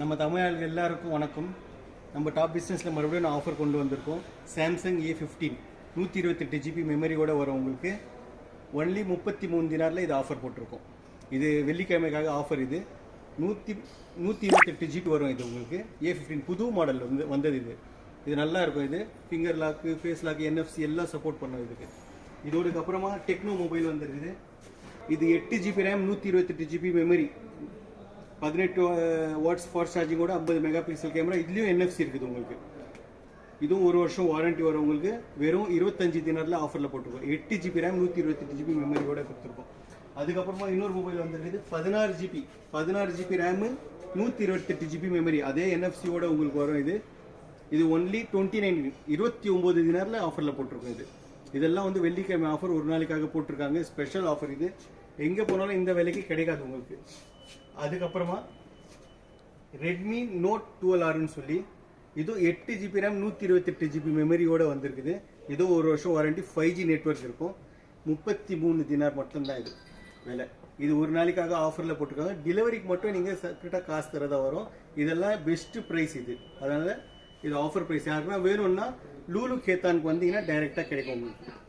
நம்ம தமிழர்கள் எல்லாருக்கும் வணக்கம். நம்ம டாப் பிஸ்னஸில் மறுபடியும் நான் ஆஃபர் கொண்டு வந்திருக்கோம். சாம்சங் A15 128 GB மெமரியோட வரும். உங்களுக்கு ஒன்லி 33 தினாரில் இது ஆஃபர் போட்டிருக்கோம். இது வெள்ளிக்கிழமைக்காக ஆஃபர். இது 128 GB வரும். இது உங்களுக்கு A15 புது மாடல் வந்தது. இது நல்லா இருக்கும். இது finger lock, face lock, NFC எல்லாம் சப்போர்ட் பண்ணும். இதோடுக்கு அப்புறமா டெக்னோ மொபைல் வந்துருக்குது. இது 8 GB RAM, 128 GB memory, 18 watts fast சார்ஜிங்கோட 50 மெகா பிக்சல் கேமரா. இதுலேயும் NFC இருக்குது உங்களுக்கு. இதுவும் 1 வருஷம் வாரண்டி வரும். உங்களுக்கு வெறும் 25 தினாரில் ஆஃபரில் போட்டிருக்கோம். 8 GB ரேம், 128 GB மெமரியோட கொடுத்துருக்கோம். அதுக்கப்புறமா இன்னொரு மொபைல் வந்துருக்குது. 16 GB ரேமு, 128 GB மெமரி, அதே NFCயோட உங்களுக்கு வரும். இது ஒன்லி 29 தினாரில் ஆஃபரில் போட்டிருக்கோம். இதெல்லாம் வந்து வெள்ளிக்கிழமை ஆஃபர், ஒரு நாளைக்காக போட்டிருக்காங்க. Special offer. இது எங்கே போனாலும் இந்த விலைக்கு கிடைக்காது உங்களுக்கு. அதுக்கப்புறமா ரெட்மி நோட் 12Rன்னு சொல்லி இது 8 GB ரேம், 128 GB மெமரியோட வந்திருக்குது. இது 1 வருஷம் வாரண்டி, 5G நெட்வொர்க் இருக்கும். 33 தினார் மட்டும்தான் இது விலை. இது ஒரு நாளைக்காக ஆஃபரில் போட்டிருக்காங்க. டெலிவரிக்கு மட்டும் நீங்கள் கரெக்டாக காசு தரதா வரும். இதெல்லாம் பெஸ்ட் ப்ரைஸ் இது. அதனால் இது ஆஃபர் ப்ரைஸ். யாருக்குன்னா வேணும்னா லூலு கேத்தானுக்கு வந்தீங்கன்னா டைரெக்டாக கிடைக்கும் உங்களுக்கு.